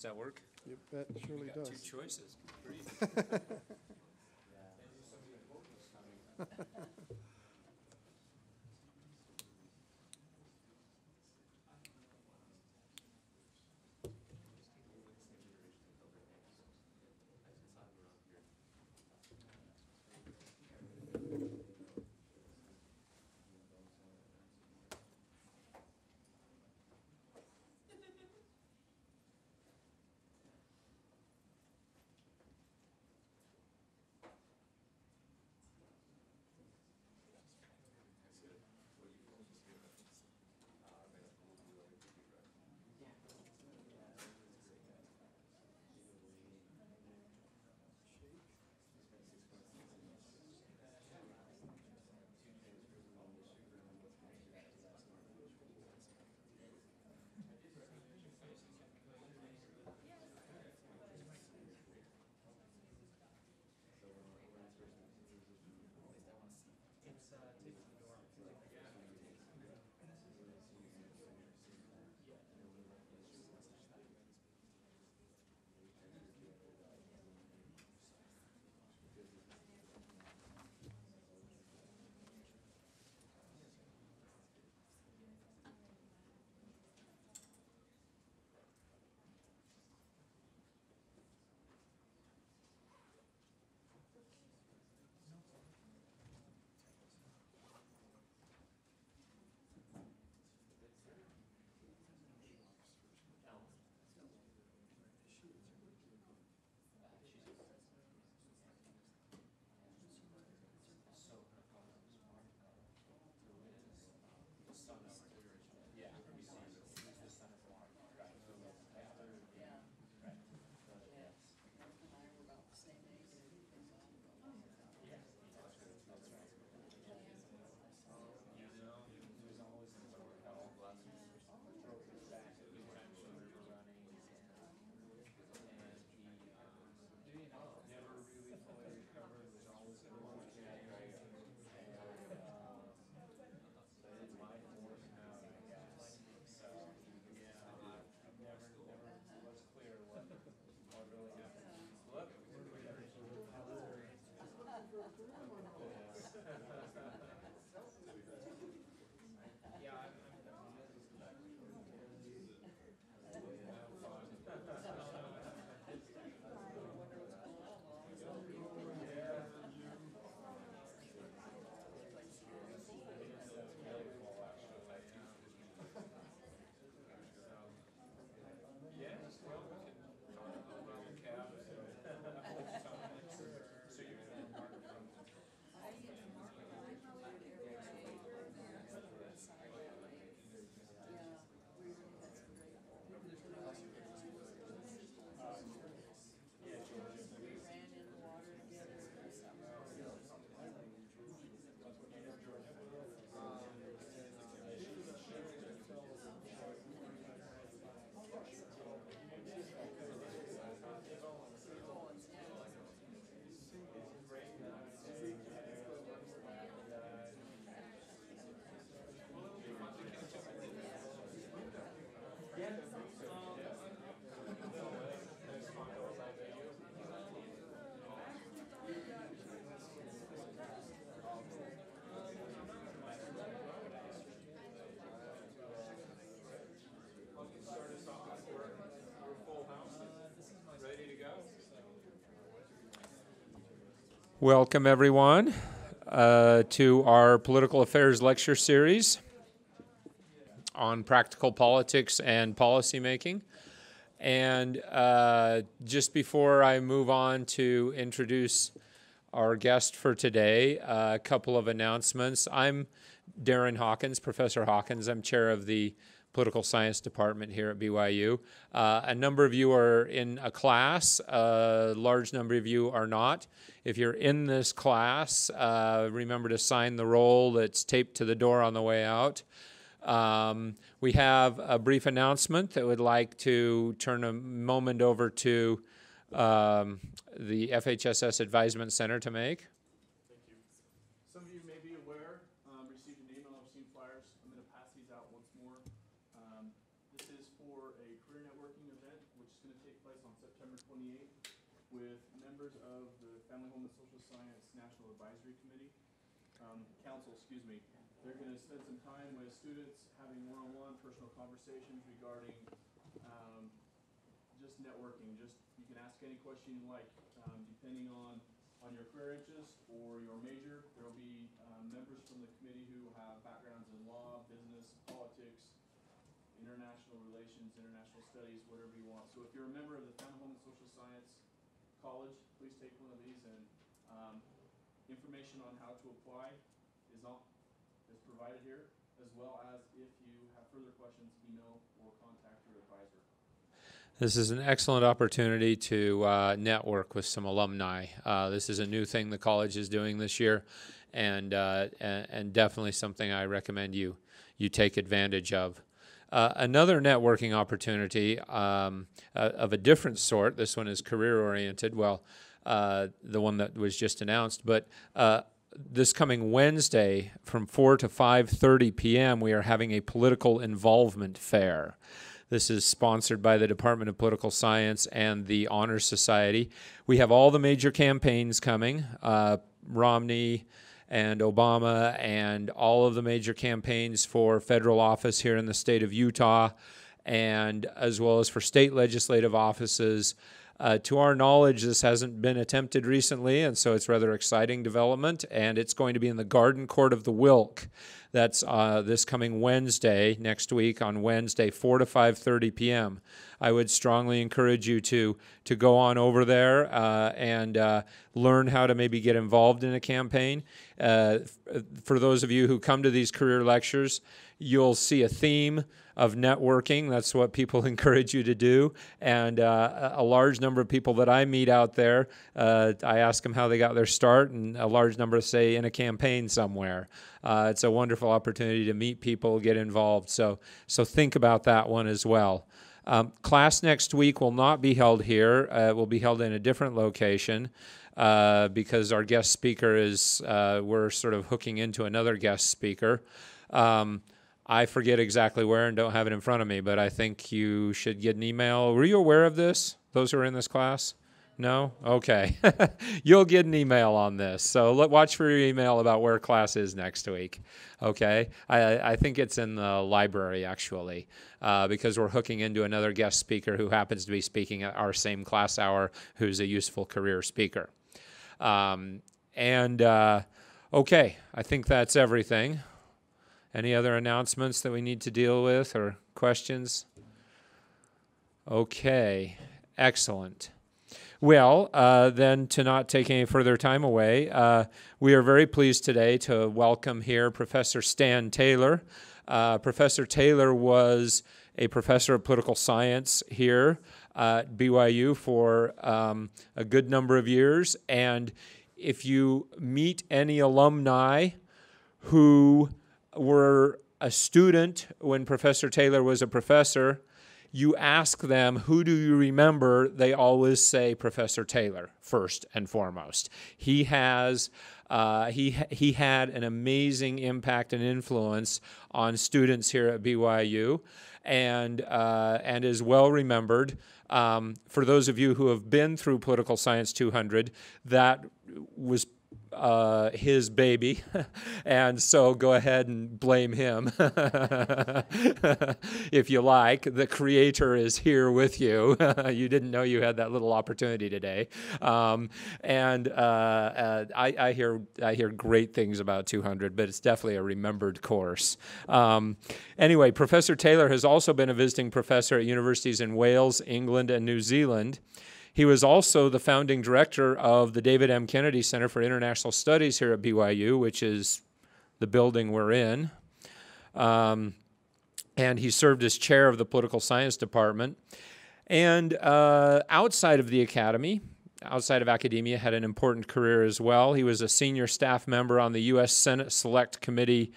that work? Yep, that surely does. Two choices. Welcome, everyone, to our Political Affairs Lecture Series on practical politics and policymaking. And just before I move on to introduce our guest for today, a couple of announcements. I'm Darren Hawkins, Professor Hawkins. I'm chair of the Political Science Department here at BYU. A number of you are in a class. A large number of you are not. If you're in this class, remember to sign the roll that's taped to the door on the way out. We have a brief announcement that would like to turn a moment over to the FHSS Advisement Center to make. Thank you. Some of you may be aware, received an email or seen flyers. I'm going to pass these out once more. This is for a career networking event, which is going to take place on September 28th with members of the Family, Home, and Social Science National Advisory Committee, Council, excuse me. They're going to spend some time with students having one-on-one personal conversations regarding just networking. You can ask any question you like, depending on your career interest or your major. There will be members from the committee who have backgrounds in law, business, politics, international relations, international studies, whatever you want. So if you're a member of the Family, Home, and Social Science College, please take one of these, and information on how to apply is provided here, as well as if you have further questions, email or contact your advisor. This is an excellent opportunity to network with some alumni. This is a new thing the college is doing this year, and definitely something I recommend you take advantage of. Another networking opportunity of a different sort. This one is career-oriented. Well, the one that was just announced, but this coming Wednesday from 4 to 5:30 p.m. we are having a political involvement fair. This is sponsored by the Department of Political Science and the Honor Society. We have all the major campaigns coming, Romney and Obama and all of the major campaigns for federal office here in the state of Utah, and as well as for state legislative offices. To our knowledge, this hasn't been attempted recently, and so it's rather exciting development, and it's going to be in the Garden Court of the Wilk. That's this coming Wednesday, next week on Wednesday, 4 to 5:30 p.m. I would strongly encourage you to go on over there and learn how to maybe get involved in a campaign. For those of you who come to these career lectures, you'll see a theme of networking. That's what people encourage you to do. And a large number of people that I meet out there, I ask them how they got their start, and a large number say in a campaign somewhere. It's a wonderful opportunity to meet people, get involved. So think about that one as well. Class next week will not be held here. It will be held in a different location because our guest speaker is, we're sort of hooking into another guest speaker. I forget exactly where and don't have it in front of me, but I think you should get an email. Were you aware of this, those who are in this class? No? Okay. You'll get an email on this. So watch for your email about where class is next week. Okay? I think it's in the library, actually, because we're hooking into another guest speaker who happens to be speaking at our same class hour, who's a useful career speaker. Okay, I think that's everything. Any other announcements that we need to deal with or questions? Okay, excellent. Well, then to not take any further time away, we are very pleased today to welcome here Professor Stan Taylor. Professor Taylor was a professor of political science here at BYU for a good number of years. And if you meet any alumni who were a student when Professor Taylor was a professor, you ask them, who do you remember? They always say Professor Taylor first and foremost. He has he had an amazing impact and influence on students here at BYU, and is well remembered. For those of you who have been through Political Science 200, that was his baby, and so go ahead and blame him if you like. The creator is here with you. You didn't know you had that little opportunity today. I hear great things about 200, but it's definitely a remembered course. Anyway, Professor Taylor has also been a visiting professor at universities in Wales, England, and New Zealand. He was also the founding director of the David M. Kennedy Center for International Studies here at BYU, which is the building we're in. And he served as chair of the Political Science Department. And outside of the academy, outside of academia, had an important career as well. He was a senior staff member on the U.S. Senate Select Committee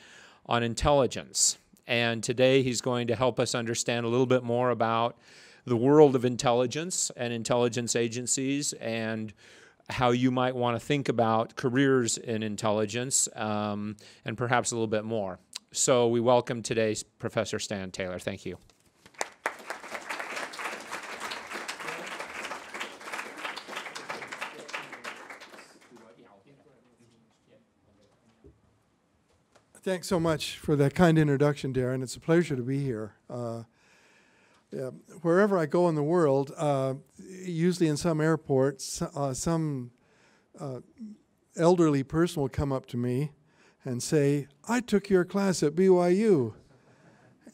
on Intelligence. And today he's going to help us understand a little bit more about the world of intelligence and intelligence agencies and how you might want to think about careers in intelligence and perhaps a little bit more. So we welcome today's Professor Stan Taylor. Thank you. Thanks so much for that kind introduction, Darren. It's a pleasure to be here. Yeah, wherever I go in the world, usually in some airports, some elderly person will come up to me and say, "I took your class at BYU."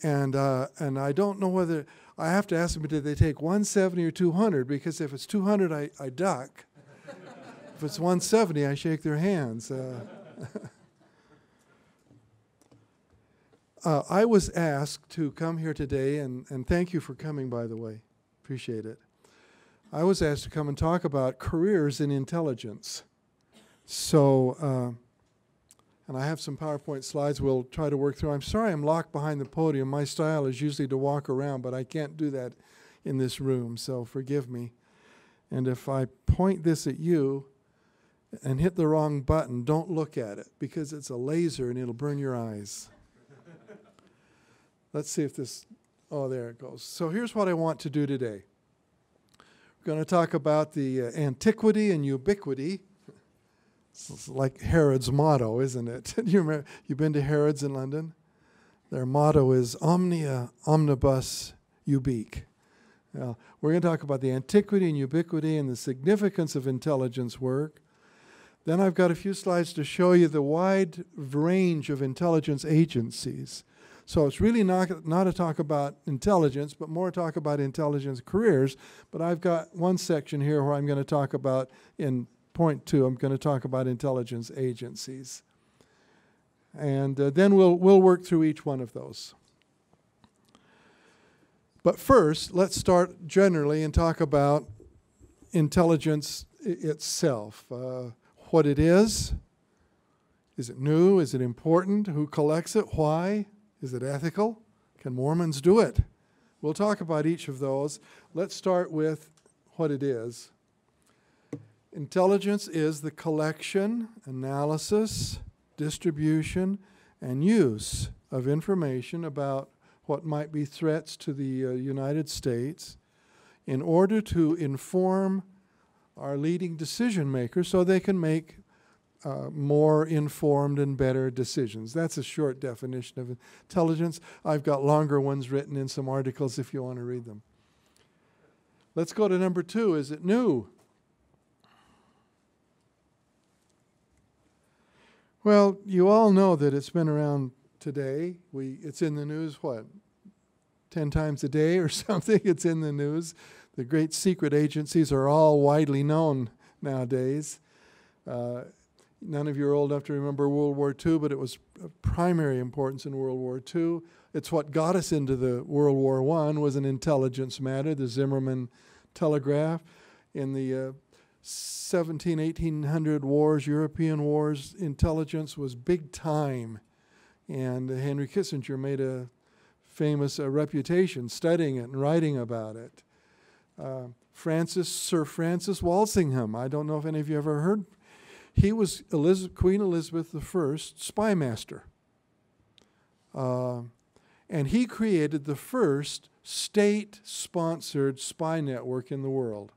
And I don't know whether, I have to ask them, did they take 170 or 200? Because if it's 200, I duck. If it's 170, I shake their hands. I was asked to come here today, and thank you for coming, by the way. Appreciate it. I was asked to come and talk about careers in intelligence. So, and I have some PowerPoint slides we'll try to work through. I'm sorry I'm locked behind the podium. My style is usually to walk around, but I can't do that in this room, so forgive me. And if I point this at you and hit the wrong button, don't look at it, because it's a laser and it'll burn your eyes. Let's see if this, oh, there it goes. So here's what I want to do today. We're going to talk about the antiquity and ubiquity. It's like Herod's motto, isn't it? You've been to Herod's in London? Their motto is omnia omnibus ubique. Now, we're going to talk about the antiquity and ubiquity and the significance of intelligence work. Then I've got a few slides to show you the wide range of intelligence agencies. So it's really not a talk about intelligence, but more talk about intelligence careers. But I've got one section here where I'm going to talk about, in point 2, I'm going to talk about intelligence agencies. And then we'll work through each one of those. But first, let's start generally and talk about intelligence itself. What it is it new? Is it important? Who collects it? Why? Is it ethical? Can Mormons do it? We'll talk about each of those. Let's start with what it is. Intelligence is the collection, analysis, distribution, and use of information about what might be threats to the United States in order to inform our leading decision makers so they can make more informed and better decisions. That's a short definition of intelligence. I've got longer ones written in some articles if you want to read them. Let's go to number 2. Is it new? Well, you all know that it's been around today. It's in the news, 10 times a day or something? It's in the news. The great secret agencies are all widely known nowadays. None of you are old enough to remember World War II, but it was of primary importance in World War II. It's what got us into the World War I was an intelligence matter, the Zimmerman telegraph. In the 1800 wars, European wars, intelligence was big time. And Henry Kissinger made a famous reputation studying it and writing about it. Sir Francis Walsingham, I don't know if any of you ever heard. He was Queen Elizabeth I spy master. And he created the first state-sponsored spy network in the world.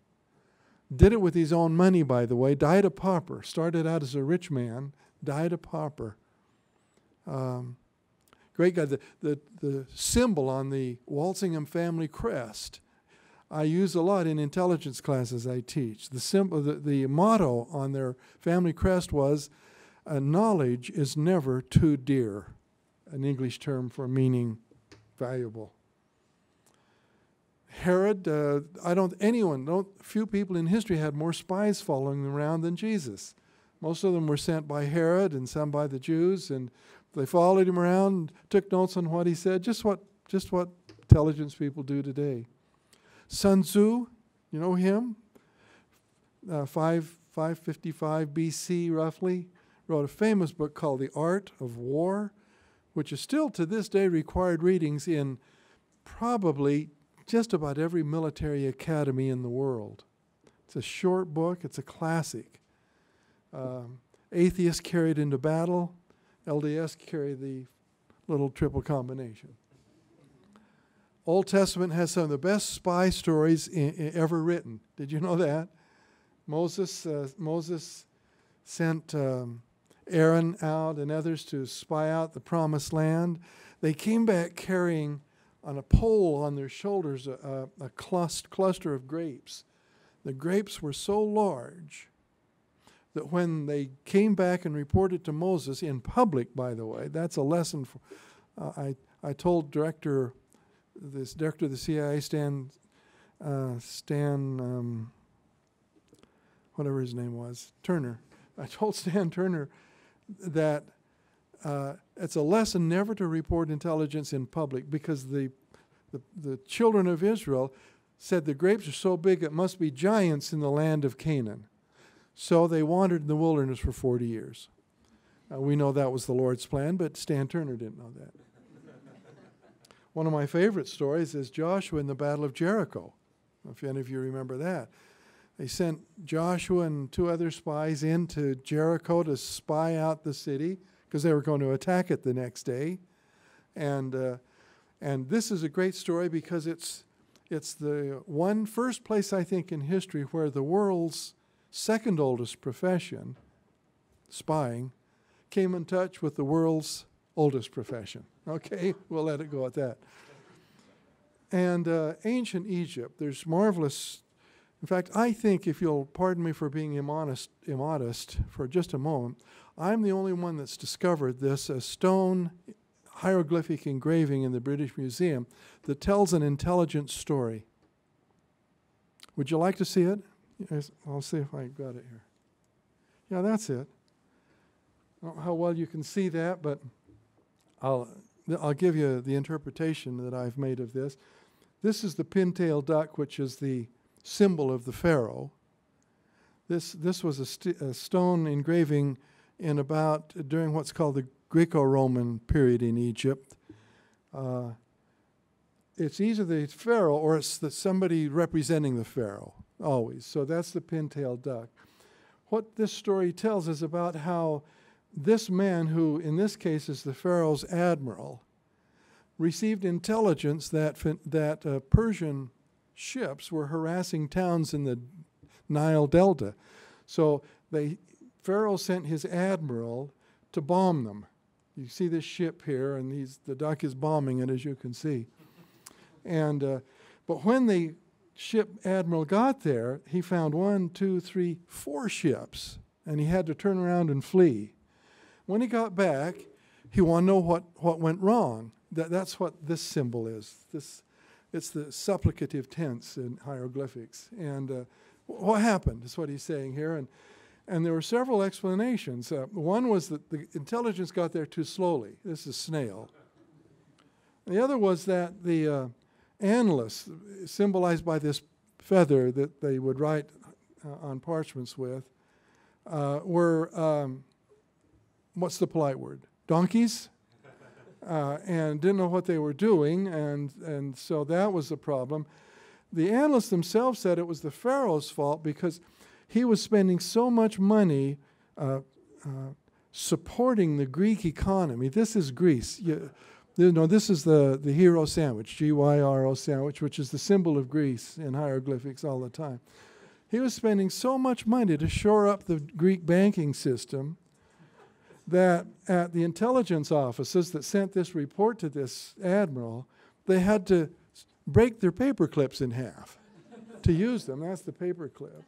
Did it with his own money, by the way. Died a pauper. Started out as a rich man. Died a pauper. Great guy. The symbol on the Walsingham family crest, I use a lot in intelligence classes I teach. The motto on their family crest was, knowledge is never too dear, an English term for meaning valuable. Herod, few people in history had more spies following them around than Jesus. Most of them were sent by Herod and some by the Jews, and they followed him around, took notes on what he said, just what intelligence people do today. Sun Tzu, you know him? 555 BC, roughly, wrote a famous book called The Art of War, which is still to this day required readings in probably just about every military academy in the world. It's a short book. It's a classic. Atheists carried into battle. LDS carry the little triple combination. Old Testament has some of the best spy stories ever written. Did you know that? Moses sent Aaron out and others to spy out the promised land. They came back carrying on a pole on their shoulders a cluster of grapes. The grapes were so large that when they came back and reported to Moses, in public, by the way, that's a lesson. I told director of the CIA, Stan, whatever his name was, Turner. I told Stan Turner that it's a lesson never to report intelligence in public, because the children of Israel said the grapes are so big it must be giants in the land of Canaan. So they wandered in the wilderness for 40 years. We know that was the Lord's plan, but Stan Turner didn't know that. One of my favorite stories is Joshua in the Battle of Jericho, if any of you remember that. They sent Joshua and 2 other spies into Jericho to spy out the city because they were going to attack it the next day. And this is a great story because it's the first place, I think, in history where the world's second oldest profession, spying, came in touch with the world's oldest profession. Okay, we'll let it go at that. And ancient Egypt, there's marvelous. In fact, I think, if you'll pardon me for being immodest for just a moment, I'm the only one that's discovered this, a stone hieroglyphic engraving in the British Museum that tells an intelligent story. Would you like to see it? Yes, I'll see if I got it here. Yeah, that's it. I don't know how well you can see that, but I'll give you the interpretation that I've made of this. This is the pintail duck, which is the symbol of the pharaoh. This was a stone engraving during what's called the Greco-Roman period in Egypt. It's either the pharaoh or it's somebody representing the pharaoh, always. So that's the pintail duck. What this story tells is about how this man, who in this case is the pharaoh's admiral, received intelligence that Persian ships were harassing towns in the Nile Delta. So Pharaoh sent his admiral to bomb them. You see this ship here, and the duck is bombing it, as you can see. And but when the ship admiral got there, he found 1, 2, 3, 4 ships, and he had to turn around and flee. When he got back, he wanted to know what went wrong. That's what this symbol is. It's the supplicative tense in hieroglyphics. And what happened is what he's saying here. And there were several explanations. One was that the intelligence got there too slowly. This is snail. The other was that the Analysts, symbolized by this feather that they would write on parchments with, were, what's the polite word? Donkeys? And didn't know what they were doing, and so that was the problem. The Analysts themselves said it was the Pharaoh's fault because he was spending so much money supporting the Greek economy. This is Greece. This is the hero sandwich, G-Y-R-O sandwich, which is the symbol of Greece in hieroglyphics all the time. He was spending so much money to shore up the Greek banking system that at the intelligence offices that sent this report to this admiral, they had to break their paper clips in half to use them. That's the paper clip.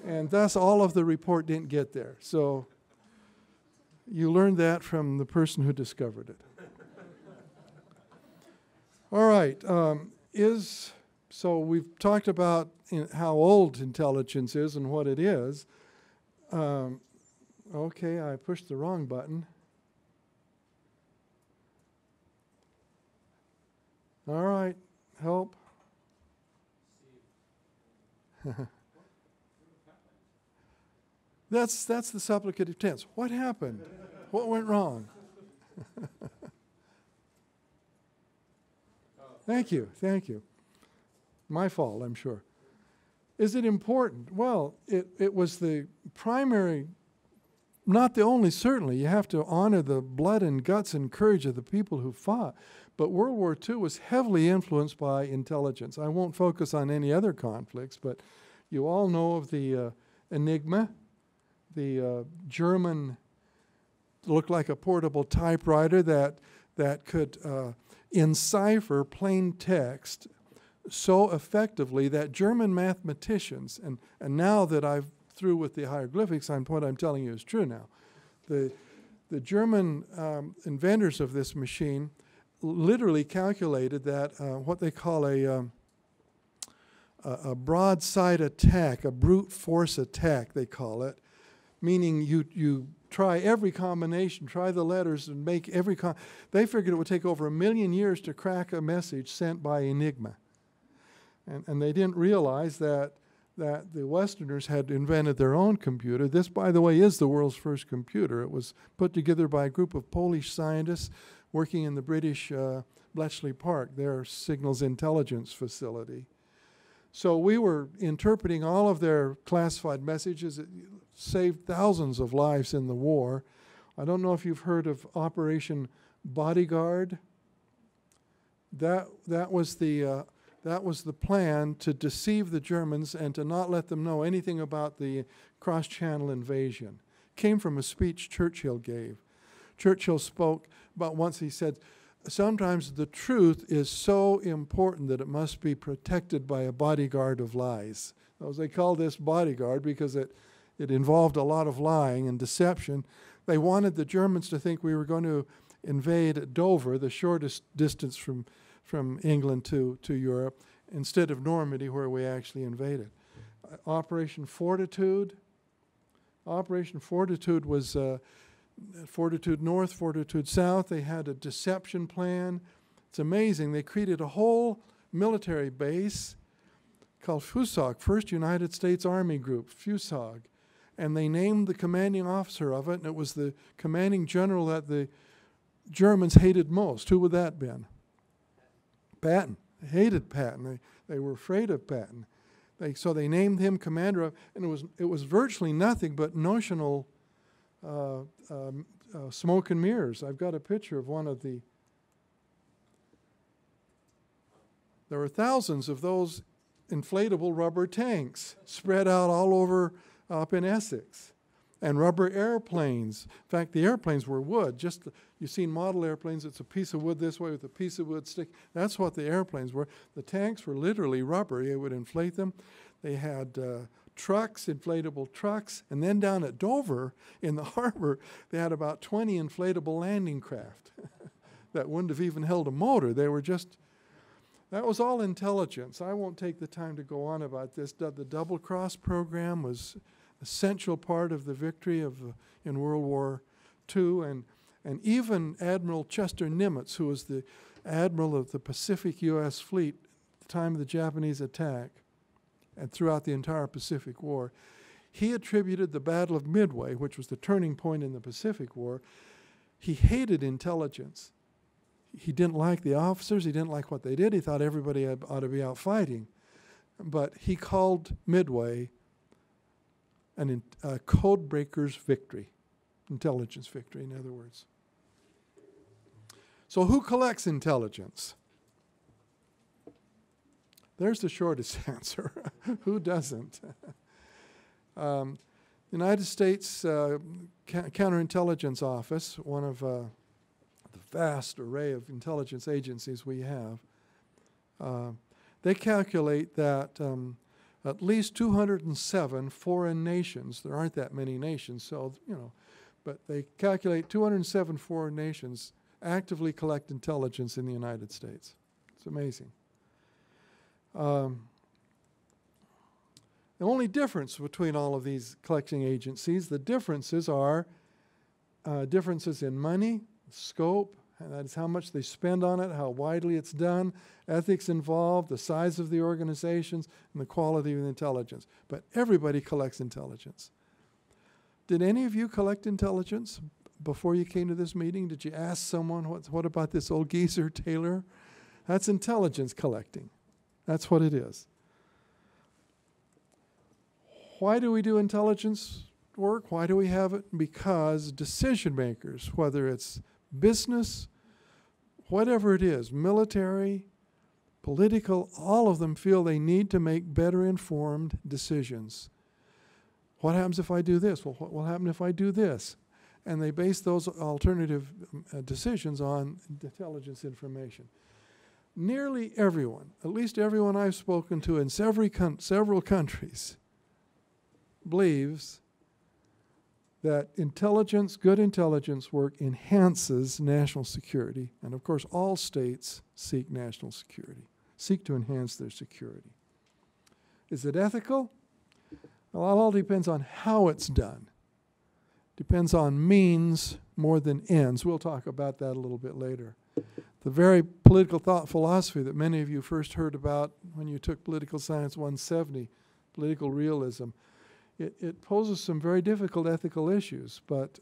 And thus all of the report didn't get there. So you learned that from the person who discovered it. All right. So we've talked about how old intelligence is and what it is. Okay, I pushed the wrong button. All right, help. That's the supplicative tense. What happened? What went wrong? Thank you. My fault, I'm sure. Is it important? Well, it was the primary, not the only, certainly. You have to honor the blood and guts and courage of the people who fought. But World War II was heavily influenced by intelligence. I won't focus on any other conflicts, but you all know of the Enigma, the German looked like a portable typewriter that could encipher plain text so effectively that German mathematicians, and now that I've through with the hieroglyphics, what I'm telling you is true now. The German inventors of this machine literally calculated that what they call a broadside attack, a brute force attack, they call it, meaning you try every combination, try the letters and make every they figured it would take over 1 million years to crack a message sent by Enigma. And they didn't realize that the Westerners had invented their own computer. This, by the way, is the world's first computer. It was put together by a group of Polish scientists working in the British Bletchley Park, their signals intelligence facility. So we were interpreting all of their classified messages. It saved thousands of lives in the war. I don't know if you've heard of Operation Bodyguard. That was the plan to deceive the Germans and to not let them know anything about the cross-channel invasion. Came from a speech Churchill gave. Churchill spoke about once, he said, sometimes the truth is so important that it must be protected by a bodyguard of lies. They called this bodyguard because it involved a lot of lying and deception. They wanted the Germans to think we were going to invade Dover, the shortest distance from England to Europe, instead of Normandy, where we actually invaded. Operation Fortitude. Operation Fortitude was Fortitude North, Fortitude South. They had a deception plan. It's amazing. They created a whole military base called FUSOG, First United States Army Group, FUSOG. And they named the commanding officer of it, and it was the commanding general that the Germans hated most. Who would that have been? Patton. They hated Patton. They were afraid of Patton. So they named him commander of, and it was virtually nothing but notional smoke and mirrors. I've got a picture of one of the. There were thousands of those inflatable rubber tanks spread out all over up in Essex, and rubber airplanes. In fact, the airplanes were wood. You've seen model airplanes. It's a piece of wood this way with a piece of wood stick. That's what the airplanes were. The tanks were literally rubber. You would inflate them. They had trucks, inflatable trucks, and then down at Dover in the harbor, they had about 20 inflatable landing craft that wouldn't have even held a motor. They were just, that was all intelligence. I won't take the time to go on about this. The Double Cross program was an essential part of the victory in World War II, and even Admiral Chester Nimitz, who was the admiral of the Pacific U.S. fleet at the time of the Japanese attack, and throughout the entire Pacific War, he attributed the Battle of Midway, which was the turning point in the Pacific War. He hated intelligence. He didn't like the officers. He didn't like what they did. He thought everybody ought to be out fighting. But he called Midway a code breaker's victory, intelligence victory, in other words. So who collects intelligence? There's the shortest answer. Who doesn't? United States Counterintelligence Office, one of the vast array of intelligence agencies we have, they calculate that at least 207 foreign nations, there aren't that many nations, so, but they calculate 207 foreign nations actively collect intelligence in the United States. It's amazing. The only difference between all of these collecting agencies, the differences are differences in money, scope, and that is how much they spend on it, how widely it's done, ethics involved, the size of the organizations, and the quality of the intelligence. But everybody collects intelligence. Did any of you collect intelligence before you came to this meeting? Did you ask someone, what about this old geezer, Taylor? That's intelligence collecting. That's what it is. Why do we do intelligence work? Why do we have it? Because decision makers, whether it's business, whatever it is, military, political, all of them feel they need to make better informed decisions. What happens if I do this? Well, what will happen if I do this? and they base those alternative decisions on intelligence information. Nearly everyone, at least everyone I've spoken to in several countries, believes that intelligence, good intelligence work enhances national security. And of course, all states seek national security, seek to enhance their security. Is it ethical? Well, it all depends on how it's done. Depends on means more than ends. We'll talk about that a little bit later. The very political thought philosophy that many of you first heard about when you took Political Science 170, political realism, it poses some very difficult ethical issues, but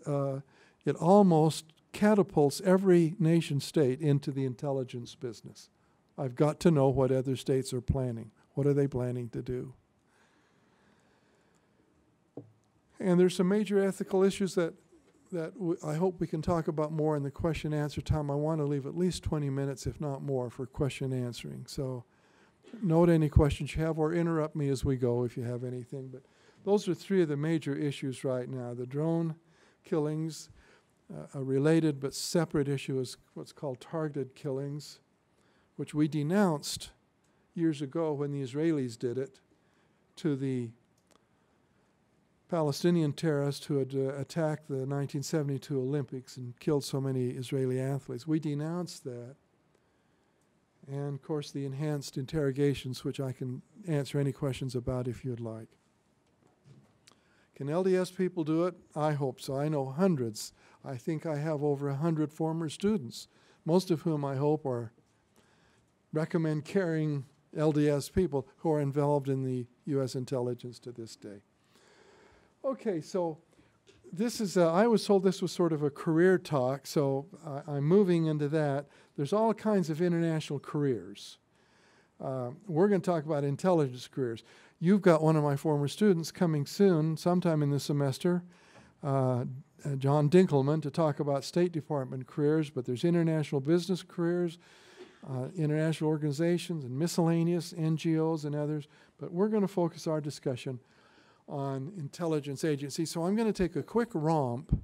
it almost catapults every nation state into the intelligence business. I've got to know what other states are planning. What are they planning to do? And there's some major ethical issues that I hope we can talk about more in the question answer time. I want to leave at least 20 minutes, if not more, for question answering. So note any questions you have or interrupt me as we go if you have anything. But those are three of the major issues right now. The drone killings, a related but separate issue is what's called targeted killings, which we denounced years ago when the Israelis did it to the Palestinian terrorist who had attacked the 1972 Olympics and killed so many Israeli athletes. We denounced that. And, of course, the enhanced interrogations, which I can answer any questions about if you'd like. Can LDS people do it? I hope so. I know hundreds. I think I have over 100 former students, most of whom I hope recommend carrying LDS people who are involved in the U.S. intelligence to this day. Okay, so this is, I was told this was sort of a career talk, so I'm moving into that. There's all kinds of international careers. We're going to talk about intelligence careers. You've got one of my former students coming soon, sometime in the semester, John Dinkelman, to talk about State Department careers, but there's international business careers, international organizations, and miscellaneous NGOs and others. But we're going to focus our discussion on intelligence agencies. So I'm going to take a quick romp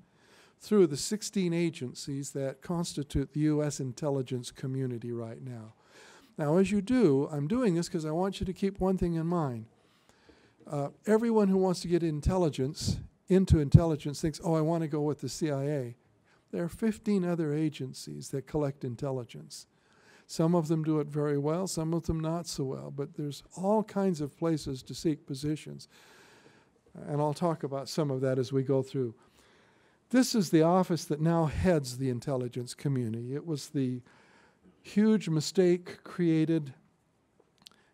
through the 16 agencies that constitute the U.S. intelligence community right now. Now, as you do, I'm doing this because I want you to keep one thing in mind. Everyone who wants to get into intelligence thinks, oh, I want to go with the CIA. There are 15 other agencies that collect intelligence. Some of them do it very well, some of them not so well, but there's all kinds of places to seek positions. And I'll talk about some of that as we go through. This is the office that now heads the intelligence community. It was the huge mistake created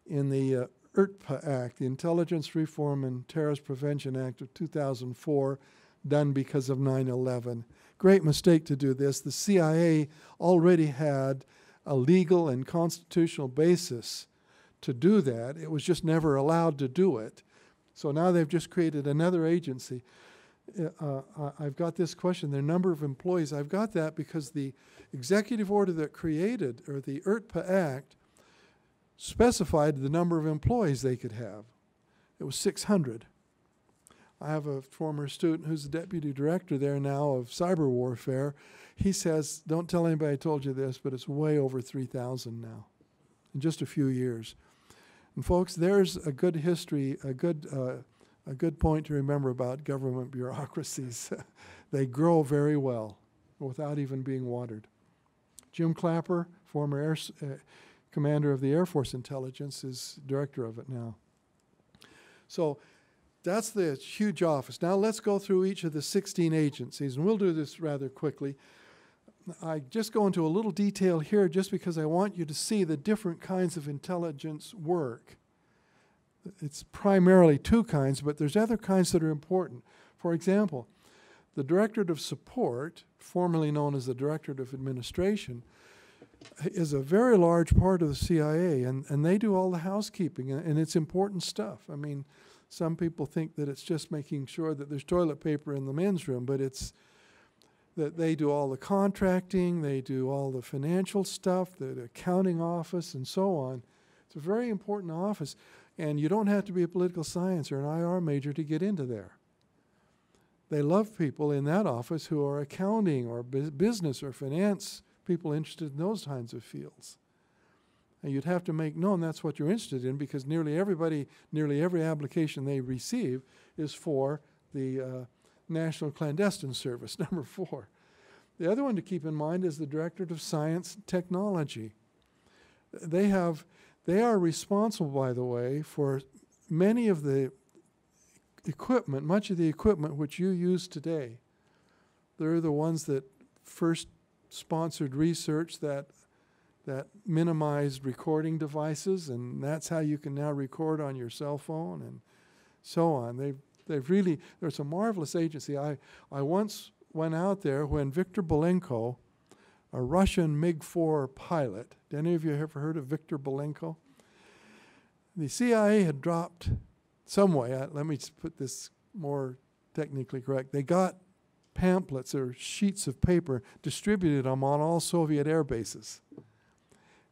in the IRTPA Act, the Intelligence Reform and Terrorist Prevention Act of 2004, done because of 9/11. Great mistake to do this. The CIA already had a legal and constitutional basis to do that. It was just never allowed to do it. So now they've just created another agency. I've got this question, their number of employees. I've got that because the executive order that created, or the IRTPA Act, specified the number of employees they could have. It was 600. I have a former student who's the deputy director there now of cyber warfare. He says, don't tell anybody I told you this, but it's way over 3,000 now in just a few years. And folks, there's a good history, a good point to remember about government bureaucracies. They grow very well without even being watered. Jim Clapper, former commander of the Air Force Intelligence, is director of it now. So that's the huge office. Now let's go through each of the 16 agencies, and we'll do this rather quickly. I just go into a little detail here just because I want you to see the different kinds of intelligence work. It's primarily two kinds, but there's other kinds that are important. For example, the Directorate of Support, formerly known as the Directorate of Administration, is a very large part of the CIA, and they do all the housekeeping, and it's important stuff. I mean, some people think that it's just making sure that there's toilet paper in the men's room, but it's that they do all the contracting, they do all the financial stuff, the accounting office, and so on. It's a very important office, and you don't have to be a political science or an IR major to get into there. They love people in that office who are accounting or business or finance people interested in those kinds of fields. And you'd have to make known that's what you're interested in, because nearly every application they receive is for the National Clandestine Service, number 4. The other one to keep in mind is the Directorate of Science and Technology. They are responsible, by the way, for many of the equipment, much of the equipment which you use today. They're the ones that first sponsored research that minimized recording devices, and that's how you can now record on your cell phone and so on. They've really, there's a marvelous agency. I once went out there when Viktor Belenko, a Russian MiG-4 pilot, did any of you ever heard of Viktor Belenko? The CIA had dropped some way, let me put this more technically correct, they got pamphlets or sheets of paper, distributed them on all Soviet air bases.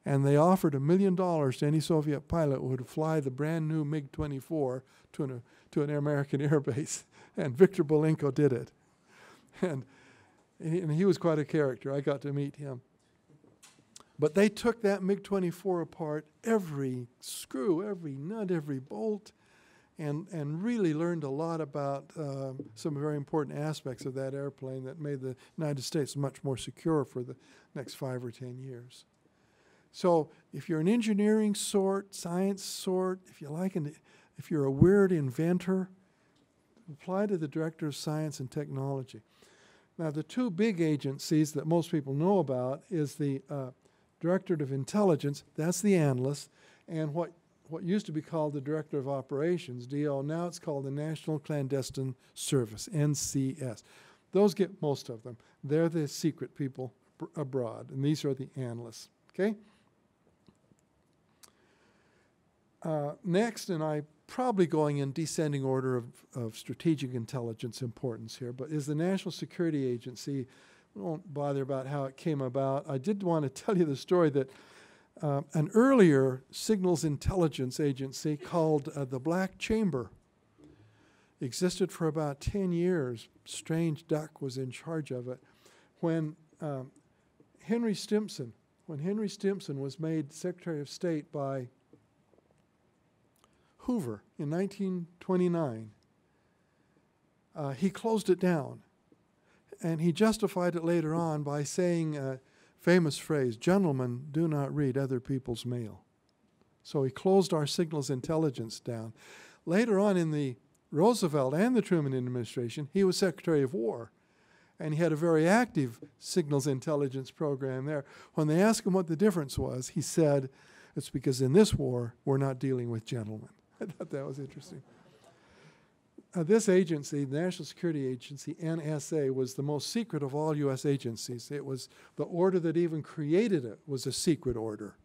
And they offered $1 million to any Soviet pilot who would fly the brand new MiG-24 to an American air base. And Viktor Belenko did it. And he was quite a character. I got to meet him. But they took that MiG-24 apart, every screw, every nut, every bolt, and really learned a lot about some very important aspects of that airplane that made the United States much more secure for the next 5 or 10 years. So if you're an engineering sort, science sort, if you're a weird inventor, apply to the Director of Science and Technology. Now, the 2 big agencies that most people know about is the Directorate of Intelligence, that's the Analysts, and what used to be called the Director of Operations, DO, now it's called the National Clandestine Service, NCS. Those get most of them. They're the secret people abroad, and these are the Analysts, okay? Next, and I'm probably going in descending order of strategic intelligence importance here, but is the National Security Agency. We won't bother about how it came about. I did want to tell you the story that an earlier signals intelligence agency called the Black Chamber existed for about 10 years. Strange Duck was in charge of it. When Henry Stimson was made Secretary of State by Hoover in 1929, he closed it down. And he justified it later on by saying a famous phrase, "Gentlemen, do not read other people's mail." So he closed our signals intelligence down. Later on in the Roosevelt and the Truman administration, he was Secretary of War. And he had a very active signals intelligence program there. When they asked him what the difference was, he said, "It's because in this war, we're not dealing with gentlemen." I thought that was interesting. This agency, the National Security Agency, NSA, was the most secret of all U.S. agencies. It was the order that even created it was a secret order.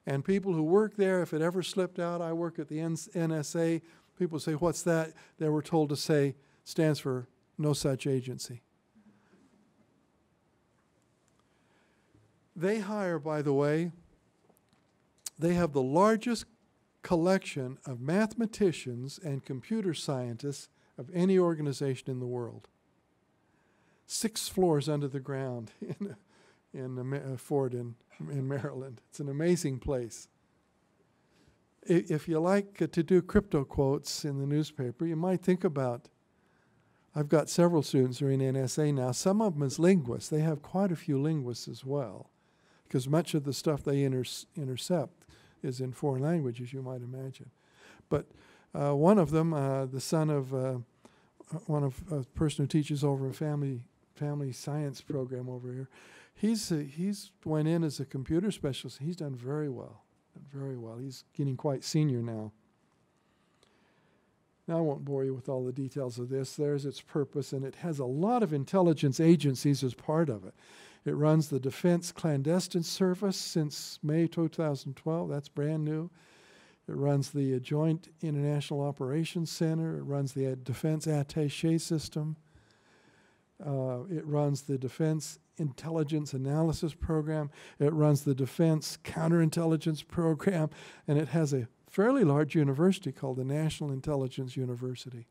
And people who work there, if it ever slipped out, I work at the NSA, people say, "What's that?" They were told to say, stands for no such agency. They hire, by the way, they have the largest collection of mathematicians and computer scientists of any organization in the world. 6 floors under the ground in Ford in Maryland. It's an amazing place. If you like to do crypto quotes in the newspaper, you might think about, I've got several students who are in NSA now, some of them as linguists. They have quite a few linguists as well, because much of the stuff they intercept is in foreign language, as you might imagine. But one of them, the son of a person who teaches over a family science program over here, he's went in as a computer specialist. He's done very well, very well. He's getting quite senior now. Now I won't bore you with all the details of this. There's its purpose, and it has a lot of intelligence agencies as part of it. It runs the Defense Clandestine Service since May 2012. That's brand new. It runs the Joint International Operations Center. It runs the Defense Attaché System. It runs the Defense Intelligence Analysis Program. It runs the Defense Counterintelligence Program. And it has a fairly large university called the National Intelligence University.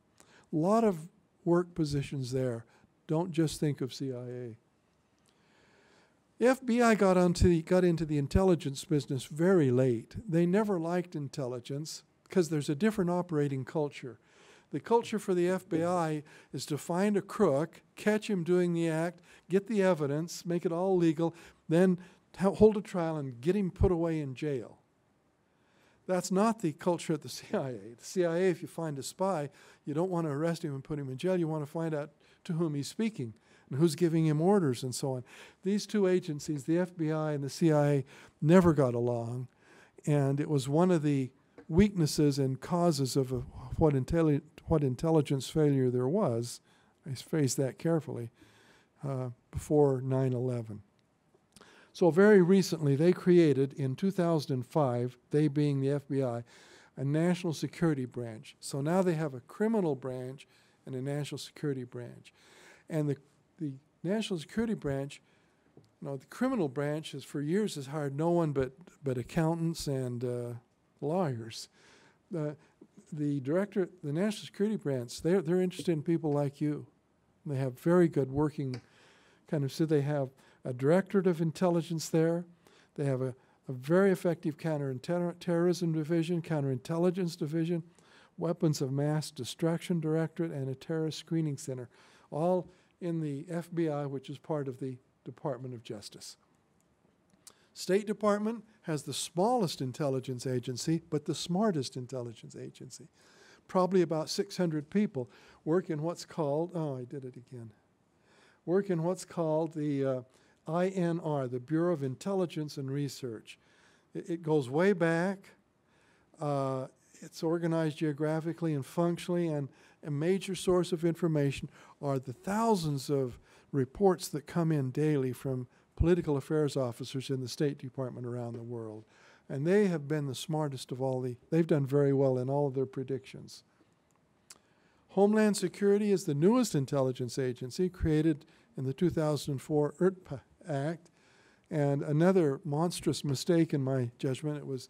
A lot of work positions there. Don't just think of CIA. The FBI got into the intelligence business very late. They never liked intelligence because there's a different operating culture. The culture for the FBI is to find a crook, catch him doing the act, get the evidence, make it all legal, then hold a trial and get him put away in jail. That's not the culture at the CIA. The CIA, if you find a spy, you don't want to arrest him and put him in jail. You want to find out to whom he's speaking and who's giving him orders and so on. These two agencies, the FBI and the CIA, never got along, and it was one of the weaknesses and causes of what intelligence failure there was. I phrase that carefully, before 9/11. So very recently, they created, in 2005, they being the FBI, a national security branch. So now they have a criminal branch and a national security branch. And the national security branch, the criminal branch for years has hired no one but accountants and lawyers. The national security branch, they're interested in people like you. They have very good working so they have a directorate of intelligence there. They have a very effective counterterrorism division, counterintelligence division, weapons of mass destruction directorate, and a terrorist screening center, all in the FBI, which is part of the Department of Justice. State Department has the smallest intelligence agency, but the smartest intelligence agency. Probably about 600 people work in what's called, work in what's called the INR, the Bureau of Intelligence and Research. It goes way back. It's organized geographically and functionally, and a major source of information are the thousands of reports that come in daily from political affairs officers in the State Department around the world. And they have been the smartest of they've done very well in all of their predictions. Homeland Security is the newest intelligence agency created in the 2004 IRTPA Act. And another monstrous mistake in my judgment, it was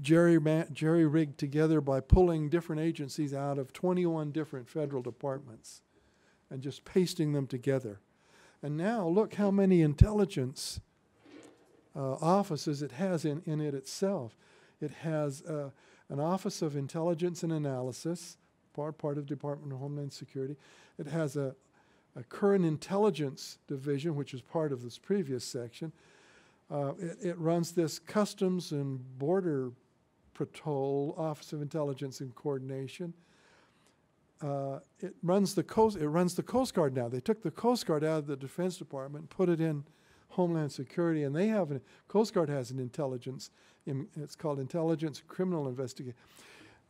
jerry-rigged together by pulling different agencies out of 21 different federal departments and just pasting them together. And now look how many intelligence offices it has in it itself. It has an Office of Intelligence and Analysis, part of the Department of Homeland Security. It has a current intelligence division, which is part of this previous section. It runs this Customs and Border Patrol Office of Intelligence and Coordination. It runs the Coast Guard now. They took the Coast Guard out of the Defense Department and put it in Homeland Security, and Coast Guard has an intelligence. It's called Intelligence Criminal Investigation.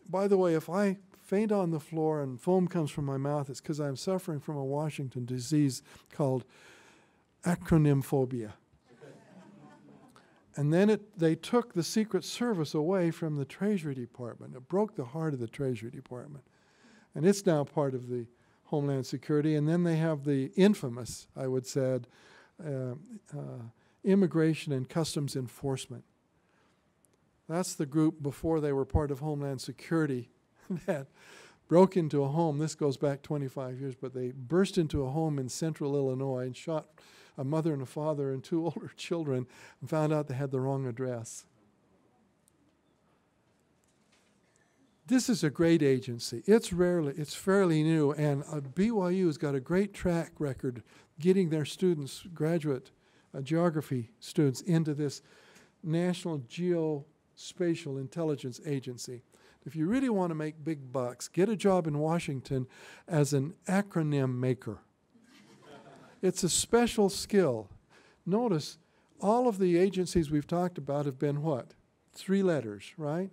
By the way, if I faint on the floor and foam comes from my mouth, it's because I'm suffering from a Washington disease called acronym phobia. And then they took the Secret Service away from the Treasury Department. It broke the heart of the Treasury Department. And it's now part of the Homeland Security. And then they have the infamous, I would say, Immigration and Customs Enforcement. That's the group before they were part of Homeland Security that broke into a home. This goes back 25 years, but they burst into a home in central Illinois and shot a mother and a father and two older children and found out they had the wrong address. This is a great agency. It's fairly new, and BYU has got a great track record getting their students, graduate geography students, into this National Geospatial Intelligence Agency. If you really want to make big bucks, get a job in Washington as an acronym maker. It's a special skill. Notice all of the agencies we've talked about have been what? 3 letters, right?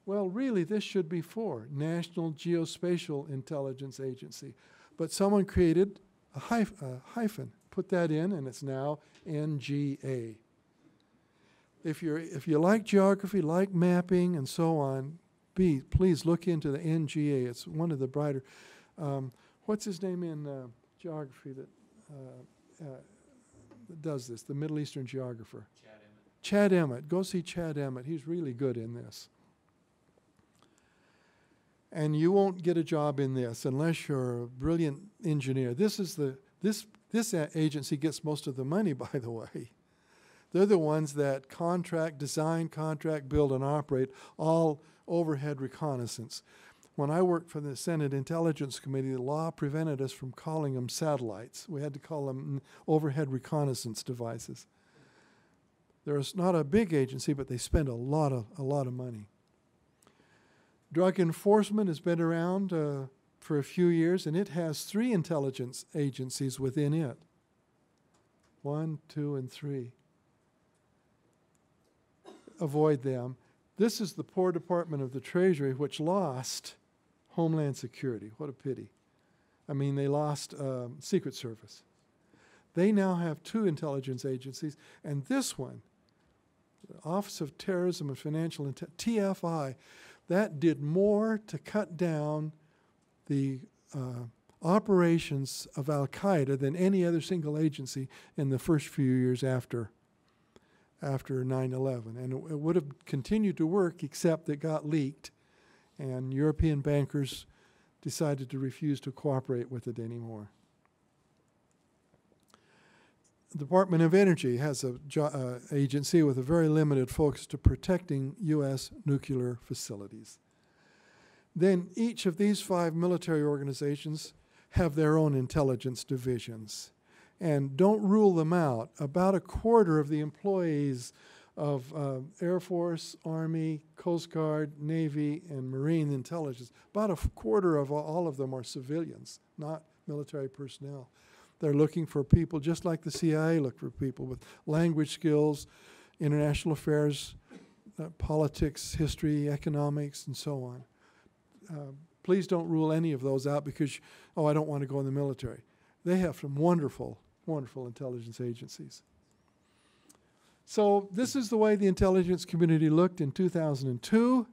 Well, really, this should be 4, National Geospatial Intelligence Agency. But someone created a hyphen, put that in, and it's now NGA. If you like geography, like mapping, and so on, please look into the NGA. It's one of the brighter. What's his name in geography that does this? The Middle Eastern geographer. Chad Emmett. Go see Chad Emmett. He's really good in this. and you won't get a job in this unless you're a brilliant engineer. This agency gets most of the money, by the way. They're the ones that design, contract, build, and operate all overhead reconnaissance. When I worked for the Senate Intelligence Committee, the law prevented us from calling them satellites. We had to call them overhead reconnaissance devices. There's not a big agency, but they spend a lot of money. Drug enforcement has been around for a few years, and it has 3 intelligence agencies within it. 1, 2, and 3. Avoid them. This is the poor Department of the Treasury, which lost Homeland Security. What a pity. I mean, they lost Secret Service. They now have 2 intelligence agencies, and this one, the Office of Terrorism and Financial Intelligence, TFI, that did more to cut down the operations of Al-Qaeda than any other single agency in the first few years after 9/11. And it would have continued to work, except it got leaked, and European bankers decided to refuse to cooperate with it anymore. The Department of Energy has an agency with a very limited focus to protecting U.S. nuclear facilities. Then each of these 5 military organizations have their own intelligence divisions. And don't rule them out. About a quarter of the employees of Air Force, Army, Coast Guard, Navy, and Marine intelligence, about a quarter of all of them are civilians, not military personnel. They're looking for people, just like the CIA look for people with language skills, international affairs, politics, history, economics, and so on. Please don't rule any of those out because, I don't want to go in the military. They have some wonderful, wonderful intelligence agencies. So this is the way the intelligence community looked in 2002,